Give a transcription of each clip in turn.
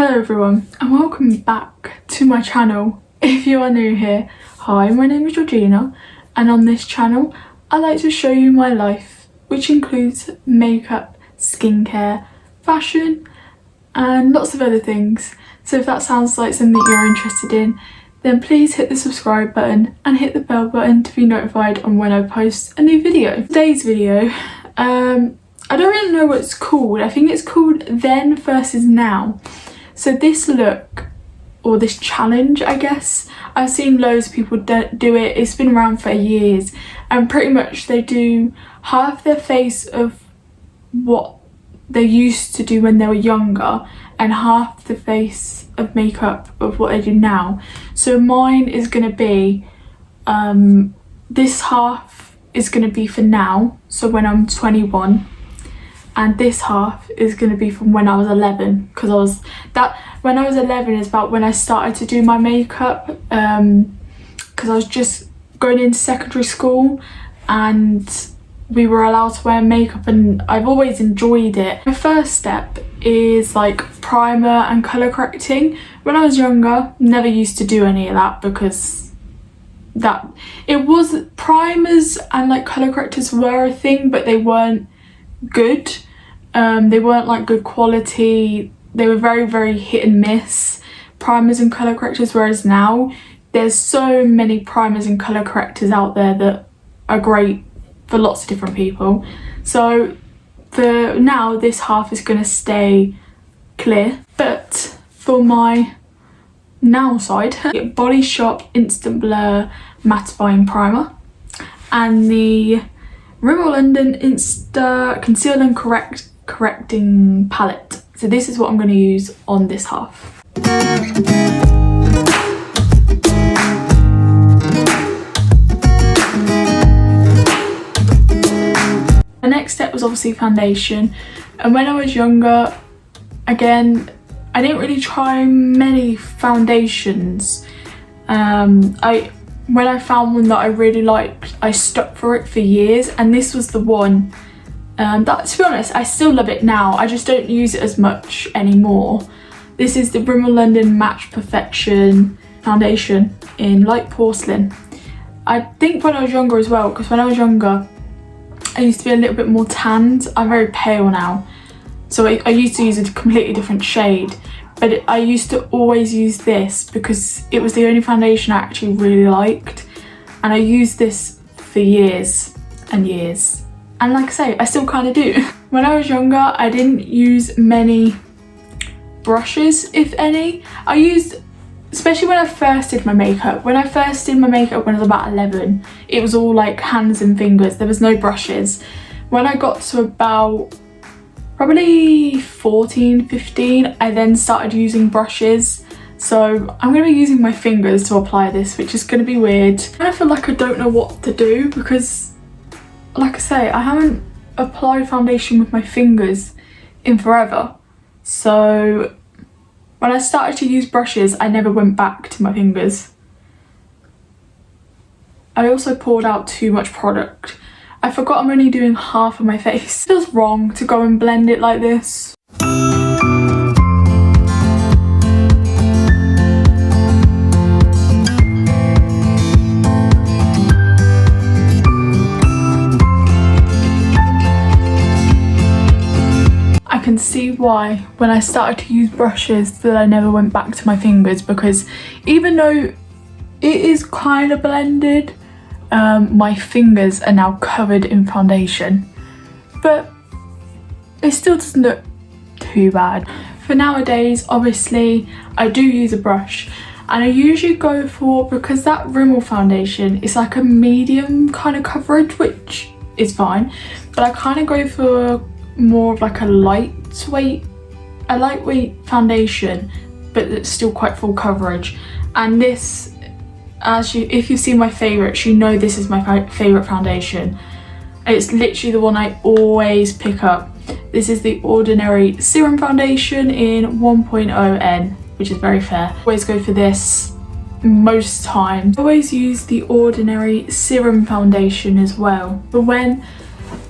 Hello everyone and welcome back to my channel. If you are new here, hi, my name is Georgina and on this channel I like to show you my life, which includes makeup, skincare, fashion and lots of other things. So if that sounds like something that you're interested in, then please hit the subscribe button and hit the bell button to be notified on when I post a new video. Today's video, I don't really know what it's called. I think it's called Then versus Now. So this look, or this challenge I guess, I've seen loads of people do it. It's been around for years and pretty much they do half their face of what they used to do when they were younger and half the face of makeup of what they do now. So mine is going to be, this half is going to be for now, so when I'm 21. And this half is going to be from when I was 11, because when I was 11 is about when I started to do my makeup, because I was just going into secondary school and we were allowed to wear makeup and I've always enjoyed it. My first step is like primer and colour correcting. When I was younger, never used to do any of that because primers and like colour correctors were a thing, but they weren't good. They weren't like good quality. They were very, very hit and miss, primers and colour correctors, whereas now there's so many primers and colour correctors out there that are great for lots of different people. So for now this half is going to stay clear, but for my now side, Body Shop Instant Blur Mattifying Primer and the Rimmel London Insta Conceal and Correcting Palette. So this is what I'm going to use on this half. The next step was obviously foundation, and when I was younger, again, I didn't really try many foundations. When I found one that I really liked, I stuck for it for years, and this was the one that, to be honest, I still love it now. I just don't use it as much anymore. This is the Rimmel London Match Perfection foundation in light porcelain. I think when I was younger as well, because when I was younger I used to be a little bit more tanned. I'm very pale now, so I used to use a completely different shade, but I used to always use this because it was the only foundation I actually really liked, and I used this for years and years. And like I say, I still kind of do. When I was younger, I didn't use many brushes, if any. I used, especially when I first did my makeup. When I first did my makeup when I was about 11, it was all like hands and fingers. There was no brushes. When I got to about probably 14, 15, I then started using brushes. So I'm going to be using my fingers to apply this, which is going to be weird. I feel like I don't know what to do because, like I say, I haven't applied foundation with my fingers in forever. So when I started to use brushes, I never went back to my fingers. I also poured out too much product. I forgot I'm only doing half of my face. It feels wrong to go and blend it like this. I can see why when I started to use brushes that I never went back to my fingers, because even though it is kind of blended, my fingers are now covered in foundation, but it still doesn't look too bad. For nowadays, obviously, I do use a brush, and I usually go for, because that Rimmel foundation is like a medium kind of coverage, which is fine, but I kind of go for more of like a lightweight foundation, but it's still quite full coverage. And this, if you've seen my favourites, you know this is my favourite foundation. It's literally the one I always pick up. This is the Ordinary Serum Foundation in 1.0N, which is very fair. I always go for this most times. I always use the Ordinary Serum Foundation as well, but when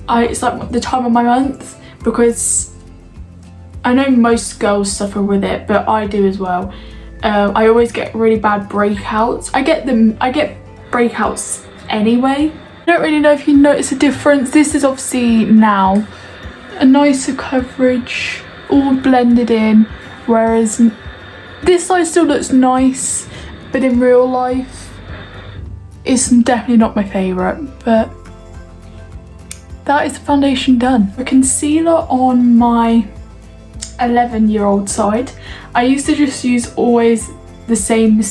it's like the time of my month, because I know most girls suffer with it, but I do as well. I always get really bad breakouts. I get breakouts anyway. I don't really know if you notice a difference. This is obviously now a nicer coverage, all blended in, whereas this side still looks nice, but in real life it's definitely not my favourite. But that is the foundation done. The concealer on my 11-year-old side, I used to just use always the same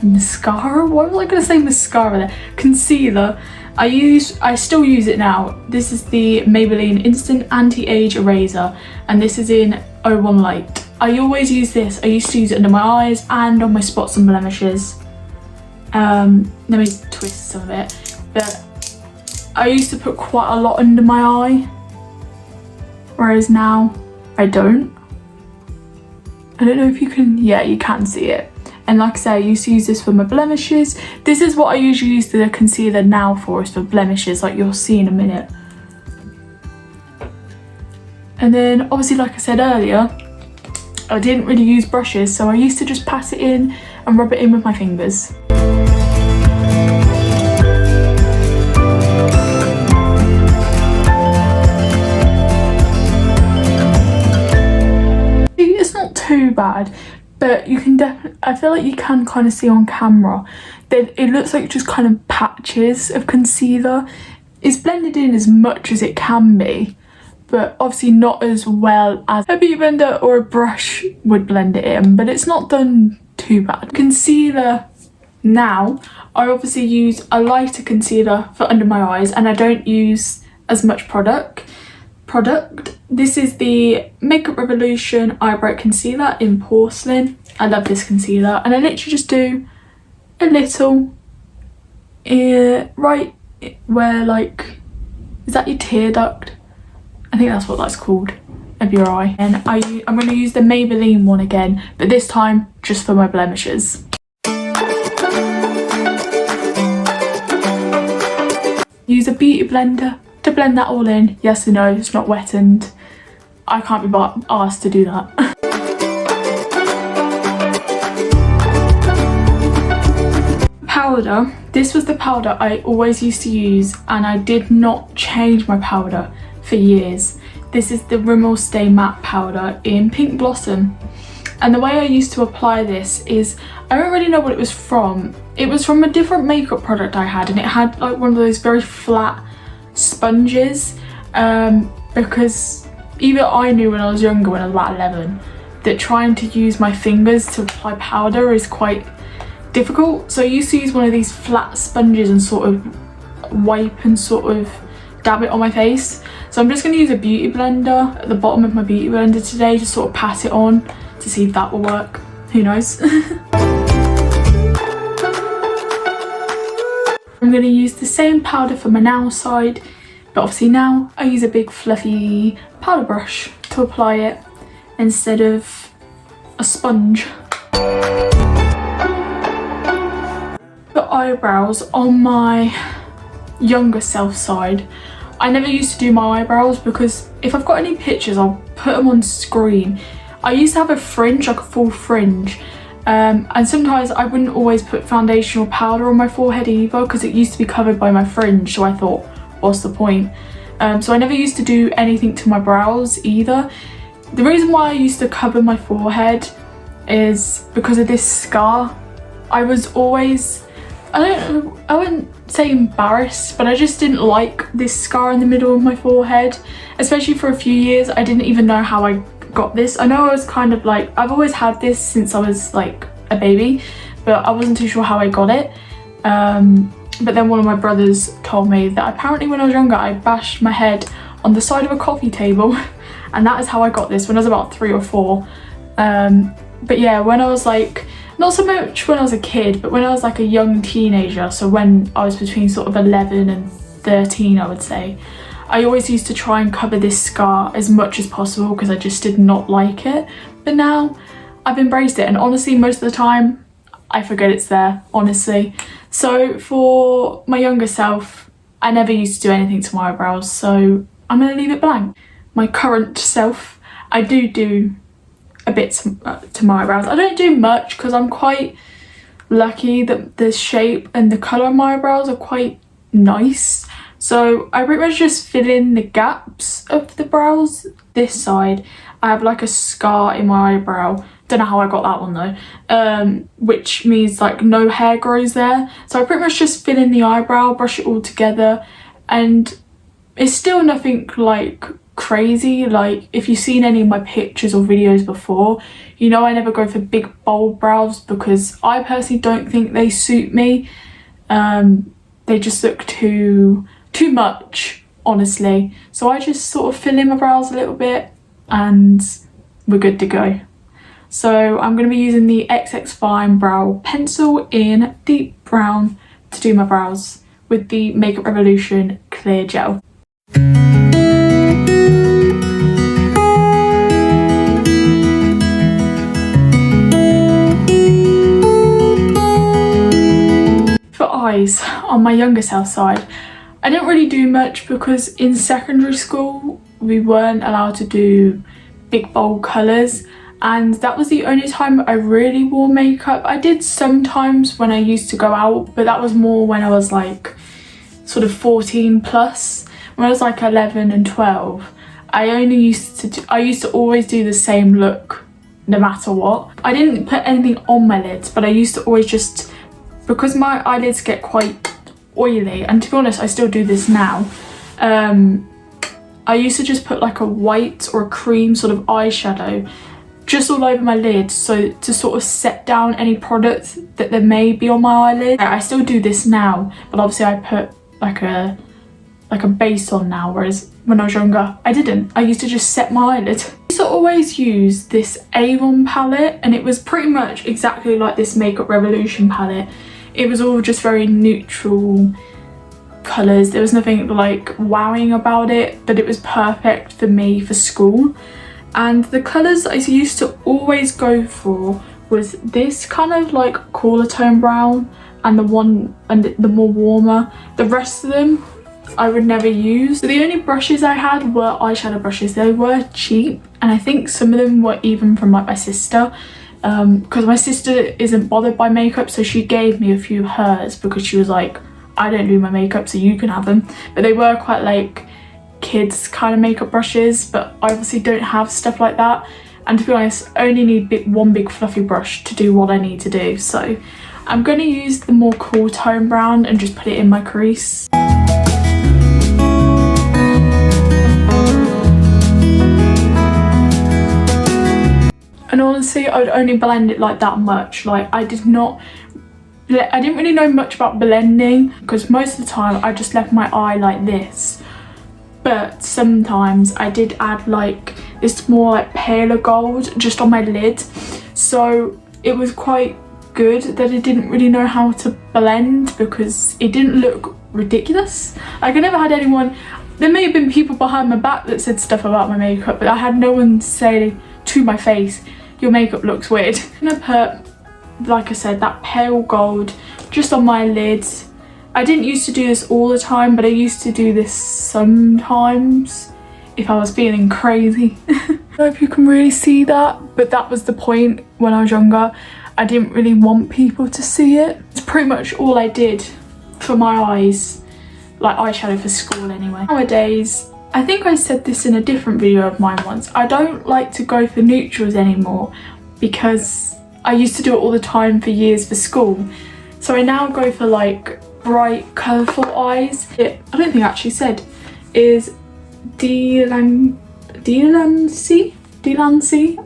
mascara. Why was I going to say mascara there? Concealer. I still use it now. This is the Maybelline Instant Anti-Age Eraser, and this is in 01 Light. I always use this. I used to use it under my eyes and on my spots and blemishes. Let me twist some of it. But I used to put quite a lot under my eye, whereas now I don't. I don't know if you can, yeah, you can see it. And like I say, I used to use this for my blemishes. This is what I usually use the concealer now for, is for blemishes, like you'll see in a minute. And then obviously, like I said earlier, I didn't really use brushes, so I used to just pat it in and rub it in with my fingers. It's not too bad. But you can definitely, I feel like you can kind of see on camera that it looks like just kind of patches of concealer. It's blended in as much as it can be, but obviously not as well as a beauty blender or a brush would blend it in, but it's not done too bad. Concealer now, I obviously use a lighter concealer for under my eyes, and I don't use as much product. This is the Makeup Revolution Eyebrow Concealer in Porcelain. I love this concealer, and I literally just do a little right where, like, is that your tear duct? I think that's what that's called, of your eye. And I'm going to use the Maybelline one again, but this time just for my blemishes. Use a beauty blender to blend that all in. Yes and no, it's not wet, and I can't be asked to do that. Powder. This was the powder I always used to use, and I did not change my powder for years. This is the Rimmel Stay Matte powder in Pink Blossom. And the way I used to apply this is, I don't really know what it was from. It was from a different makeup product I had, and it had like one of those very flat sponges, because even I knew when I was younger, when I was about 11, that trying to use my fingers to apply powder is quite difficult. So I used to use one of these flat sponges and sort of wipe and sort of dab it on my face. So I'm just going to use a beauty blender at the bottom of my beauty blender today to sort of pat it on to see if that will work. Who knows? I'm going to use the same powder for my now side, but obviously now I use a big fluffy powder brush to apply it instead of a sponge. The eyebrows on my younger self side, I never used to do my eyebrows because if I've got any pictures, I'll put them on screen. I used to have a fringe, like a full fringe. And sometimes I wouldn't always put foundation or powder on my forehead either, because it used to be covered by my fringe, so I thought, what's the point? So I never used to do anything to my brows either. The reason why I used to cover my forehead is because of this scar. I was always, I wouldn't say embarrassed, but I just didn't like this scar in the middle of my forehead, especially for a few years. I didn't even know how I got this. I know I was kind of like, I've always had this since I was like a baby, but I wasn't too sure how I got it. But then one of my brothers told me that apparently when I was younger I bashed my head on the side of a coffee table and that is how I got this when I was about 3 or 4. But yeah, when I was like, not so much when I was a kid, but when I was like a young teenager, so when I was between sort of 11 and 13, I would say, I always used to try and cover this scar as much as possible because I just did not like it. But now I've embraced it, and honestly most of the time I forget it's there, honestly. So for my younger self, I never used to do anything to my eyebrows, so I'm going to leave it blank. My current self, I do a bit to my eyebrows. I don't do much because I'm quite lucky that the shape and the colour of my eyebrows are quite nice. So I pretty much just fill in the gaps of the brows. This side, I have like a scar in my eyebrow. Don't know how I got that one though, which means like no hair grows there. So I pretty much just fill in the eyebrow, brush it all together, and it's still nothing like crazy. Like if you've seen any of my pictures or videos before, you know I never go for big bold brows because I personally don't think they suit me. They just look too much, honestly. So I just sort of fill in my brows a little bit and we're good to go. So I'm going to be using the XX Fine Brow Pencil in deep brown to do my brows with the Makeup Revolution Clear Gel. For eyes, on my younger self side, I didn't really do much because in secondary school we weren't allowed to do big bold colours, and that was the only time I really wore makeup. I did sometimes when I used to go out, but that was more when I was like sort of 14 plus. When I was like 11 and 12, I used to always do the same look no matter what. I didn't put anything on my lids, but I used to always just, because my eyelids get quite oily, and to be honest I still do this now, I used to just put like a white or a cream sort of eyeshadow just all over my lid, so to sort of set down any product that there may be on my eyelid. I still do this now, but obviously I put like a base on now, whereas when I was younger I didn't. I used to just set my eyelid. I used to always use this Avon palette, and it was pretty much exactly like this Makeup Revolution palette. It was all just very neutral colours. There was nothing like wowing about it, but it was perfect for me for school. And the colours I used to always go for was this kind of like cooler tone brown and the more warmer. The rest of them I would never use. So the only brushes I had were eyeshadow brushes. They were cheap, and I think some of them were even from like my sister, because my sister isn't bothered by makeup, so she gave me a few of hers because she was like, I don't do my makeup so you can have them. But they were quite like kids kind of makeup brushes, but I obviously don't have stuff like that, and to be honest I only need one big fluffy brush to do what I need to do. So I'm going to use the more cool tone brown and just put it in my crease. And honestly I would only blend it like that much. Like I didn't really know much about blending because most of the time I just left my eye like this. But sometimes I did add like this more like paler gold just on my lid, so it was quite good that I didn't really know how to blend because it didn't look ridiculous. Like I never had anyone, there may have been people behind my back that said stuff about my makeup, but I had no one say to my face, your makeup looks weird. I'm gonna put, like I said, that pale gold just on my lids. I didn't used to do this all the time, but I used to do this sometimes if I was feeling crazy. I don't know if you can really see that, but that was the point when I was younger. I didn't really want people to see it. It's pretty much all I did for my eyes, like eyeshadow for school anyway. Nowadays, I think I said this in a different video of mine once, I don't like to go for neutrals anymore because I used to do it all the time for years for school. So I now go for like bright colourful eyes. I don't think I actually said is Delancey,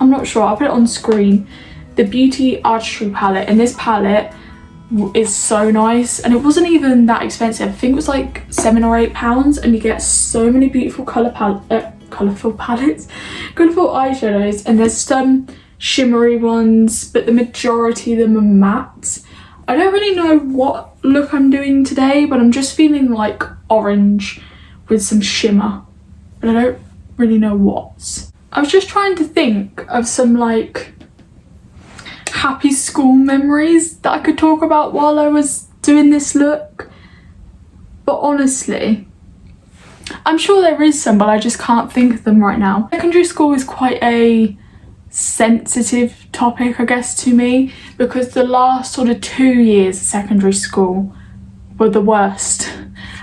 I'm not sure, I'll put it on screen. The Beauty Artistry palette, and this palette is so nice, and it wasn't even that expensive. I think it was like £7 or £8, and you get so many beautiful colourful palettes, colourful eyeshadows, and there's some shimmery ones, but the majority of them are matte. I don't really know what look I'm doing today, but I'm just feeling like orange with some shimmer, but I don't really know what. I was just trying to think of some like happy school memories that I could talk about while I was doing this look, but honestly I'm sure there is some, but I just can't think of them right now. Secondary school is quite a sensitive topic, I guess, to me, because the last sort of 2 years of secondary school were the worst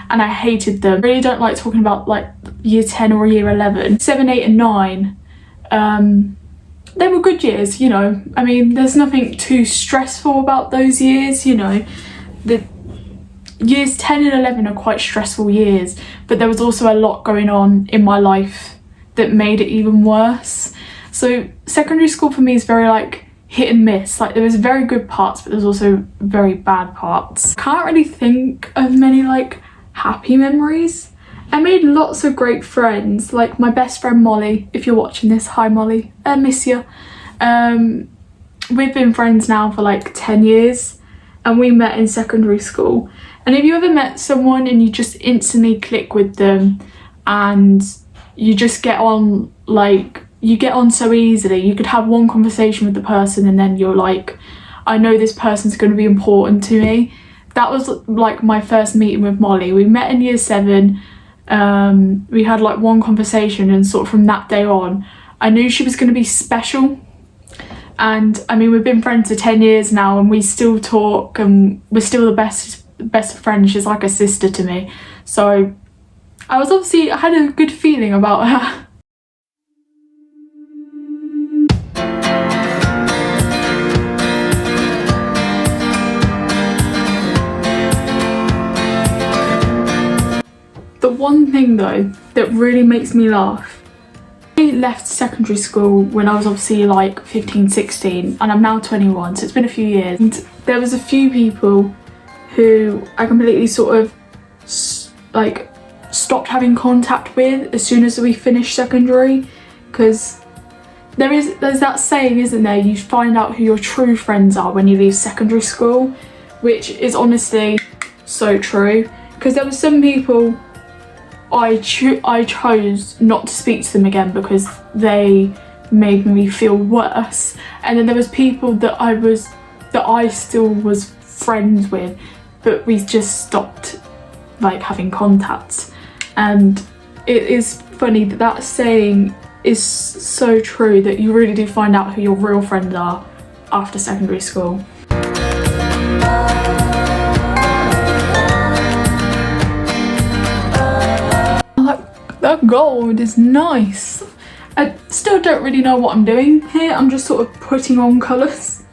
and I hated them. I really don't like talking about like year 10 or year 11. 7, 8 and 9, they were good years, you know. I mean, there's nothing too stressful about those years, you know. The years 10 and 11 are quite stressful years, but there was also a lot going on in my life that made it even worse. So secondary school for me is very like hit and miss. Like there was very good parts, but there's also very bad parts. Can't really think of many like happy memories. I made lots of great friends, like my best friend Molly. If you're watching this, hi Molly, I miss you. We've been friends now for like 10 years and we met in secondary school. And if you ever met someone and you just instantly click with them and you just get on, like you get on so easily, you could have one conversation with the person and then you're like, I know this person's going to be important to me. That was like my first meeting with Molly. We met in year 7. We had like one conversation and sort of from that day on I knew she was going to be special. And I mean, we've been friends for 10 years now and we still talk and we're still the best of friends. She's like a sister to me. So I had a good feeling about her. The one thing though that really makes me laugh, I left secondary school when I was obviously like 15, 16 and I'm now 21, so it's been a few years. And there was a few people who I completely sort of like stopped having contact with as soon as we finished secondary, because there's that saying, isn't there, you find out who your true friends are when you leave secondary school, which is honestly so true, because there were some people I chose not to speak to them again because they made me feel worse, and then there was people that I still was friends with, but we just stopped like having contact. And it is funny that that saying is so true, that you really do find out who your real friends are after secondary school. That gold is nice. I still don't really know what I'm doing here. I'm just sort of putting on colours.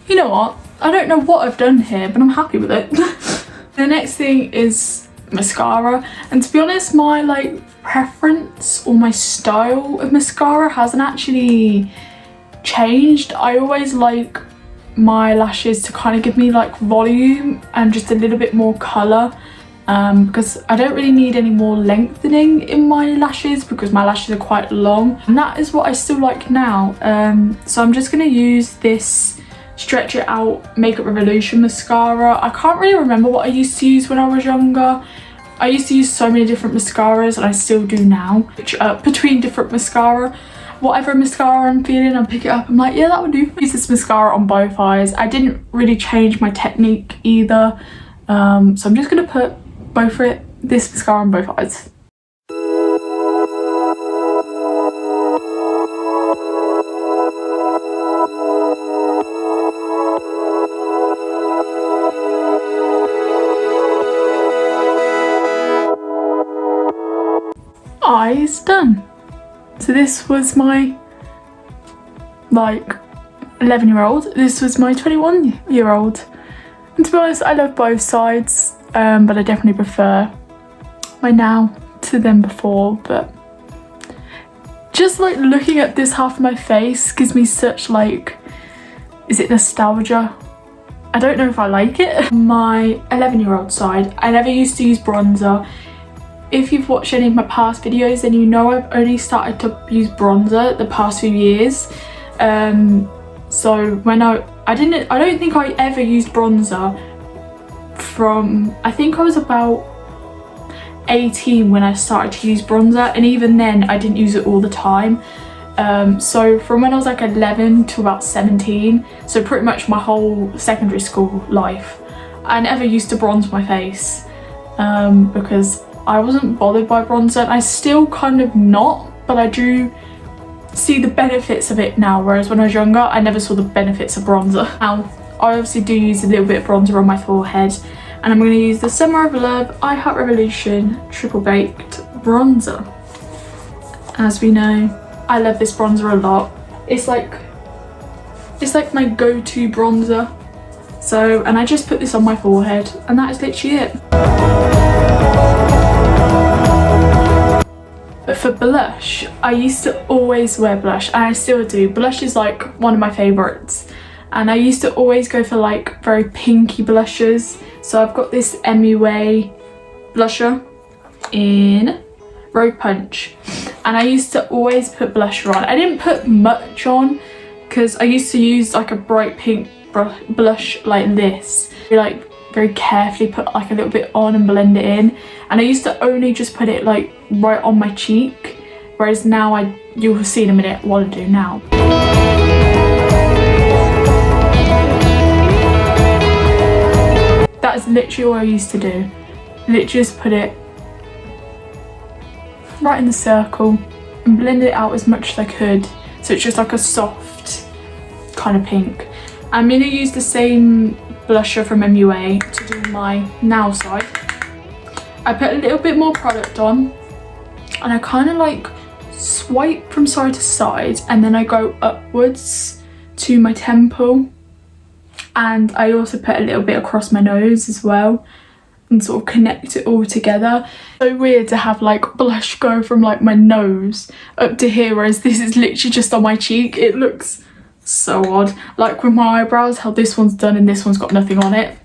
You know what? I don't know what I've done here, but I'm happy with it. The next thing is mascara. And to be honest, my like preference or my style of mascara hasn't actually changed. I always like my lashes to kind of give me like volume and just a little bit more colour, because I don't really need any more lengthening in my lashes because my lashes are quite long, and that is what I still like now. So I'm just going to use this Stretch It Out Makeup Revolution mascara. I can't really remember what I used to use when I was younger. I used to use so many different mascaras and I still do now, which between different mascara. Whatever mascara I'm feeling, I pick it up, I'm like, yeah, that would do. I use this mascara on both eyes. I didn't really change my technique either, so I'm just gonna put this mascara on both eyes. Eyes done. So this was my like 11-year-old, this was my 21-year-old. And to be honest, I love both sides, but I definitely prefer my now to them before. But just like looking at this half of my face gives me such like, is it nostalgia? I don't know if I like it. My 11-year-old side, I never used to use bronzer. If you've watched any of my past videos, then you know I've only started to use bronzer the past few years. So when I don't think I ever used bronzer from, I think I was about 18 when I started to use bronzer, and even then I didn't use it all the time. So from when I was like 11 to about 17, so pretty much my whole secondary school life, I never used to bronze my face because I wasn't bothered by bronzer. I still kind of not, but I do see the benefits of it now, whereas when I was younger I never saw the benefits of bronzer. Now I obviously do use a little bit of bronzer on my forehead, and I'm going to use the Summer of Love I Heart Revolution Triple Baked Bronzer. As we know, I love this bronzer a lot. It's like my go-to bronzer. So, and I just put this on my forehead, and that is literally it. But for blush, I used to always wear blush, and I still do. Blush is like one of my favourites, and I used to always go for like very pinky blushes. So I've got this MUA blusher in Rogue Punch, and I used to always put blusher on. I didn't put much on because I used to use like a bright pink blush like this. Like very carefully put like a little bit on and blend it in, and I used to only just put it like right on my cheek, whereas now you'll see in a minute what I do now. That is literally what I used to do. Literally just put it right in the circle and blend it out as much as I could, so it's just like a soft kind of pink. I'm going to use the same blusher from MUA to do my now side. I put a little bit more product on, and I kind of like swipe from side to side, and then I go upwards to my temple, and I also put a little bit across my nose as well, and sort of connect it all together. So weird to have like blush go from like my nose up to here, whereas this is literally just on my cheek. It looks so odd, like with my eyebrows, how this one's done and this one's got nothing on it.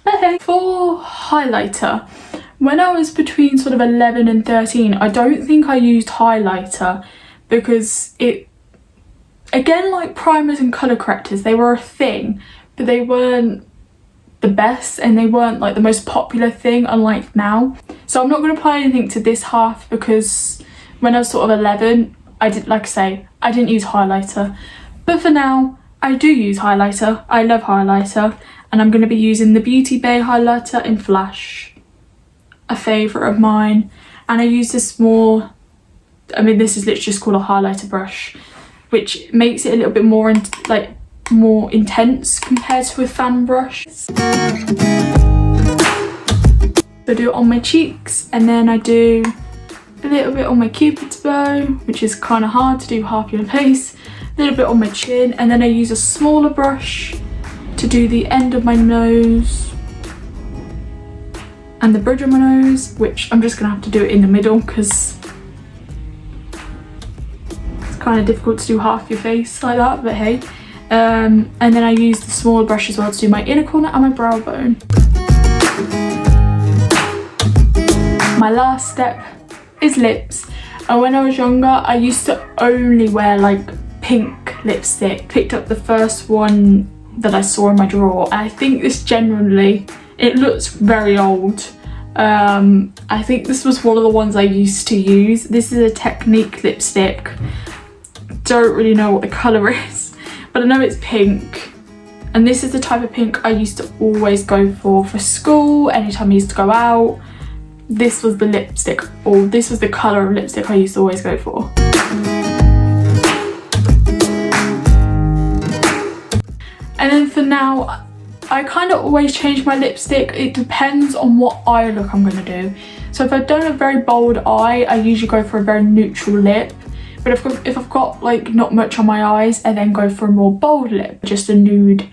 But hey, for highlighter, when I was between sort of 11 and 13, I don't think I used highlighter because it, again, like primers and colour correctors, they were a thing, but they weren't the best, and they weren't like the most popular thing, unlike now. So I'm not going to apply anything to this half because when I was sort of 11, I did, like I say, I didn't use highlighter. But for now, I do use highlighter. I love highlighter, and I'm going to be using the Beauty Bay highlighter in Flash, a favourite of mine. And I use this more, I mean, this is literally just called a highlighter brush, which makes it a little bit more more intense compared to a fan brush. So I do it on my cheeks, and then I do a little bit on my cupid's bow, which is kind of hard to do half your face, a little bit on my chin, and then I use a smaller brush to do the end of my nose and the bridge of my nose, which I'm just gonna have to do it in the middle because it's kind of difficult to do half your face like that, but hey. And then I use the smaller brush as well to do my inner corner and my brow bone. My last step is lips, and when I was younger I used to only wear like pink lipstick. Picked up the first one that I saw in my drawer, and I think this generally, it looks very old. I think this was one of the ones I used to use. This is a Technique lipstick. Don't really know what the colour is, but I know it's pink, and this is the type of pink I used to always go for school, anytime I used to go out. This was the lipstick, or this was the colour of lipstick I used to always go for. And then for now, I kind of always change my lipstick. It depends on what eye look I'm going to do. So if I've done a very bold eye, I usually go for a very neutral lip. But if I've got like not much on my eyes, I then go for a more bold lip, just a nude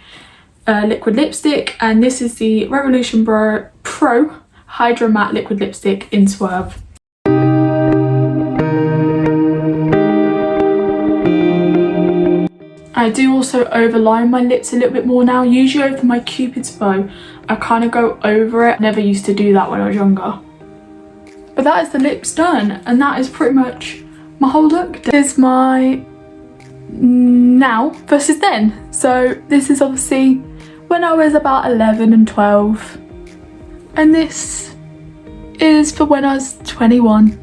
liquid lipstick. And this is the Revolution Pro Hydro Matte Liquid Lipstick in Swerve. I do also overline my lips a little bit more now, usually over my Cupid's bow. I kind of go over it. Never used to do that when I was younger. But that is the lips done, and that is pretty much my whole look. This is my now versus then. So this is obviously when I was about 11 and 12. And this is for when I was 21.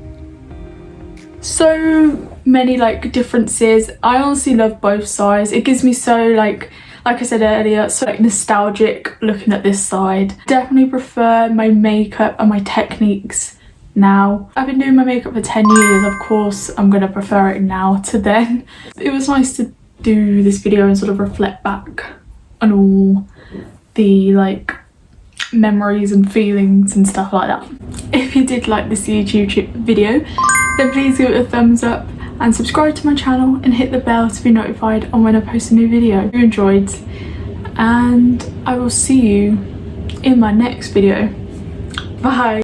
so many like differences. I honestly love both sides. It gives me so like I said earlier, so like nostalgic looking at this side. Definitely prefer my makeup and my techniques now. I've been doing my makeup for 10 years, of course I'm gonna prefer it now to then. It was nice to do this video and sort of reflect back on all the like memories and feelings and stuff like that. If you did like this YouTube video, then please give it a thumbs up and subscribe to my channel and hit the bell to be notified on when I post a new video. If you enjoyed, and I will see you in my next video. Bye.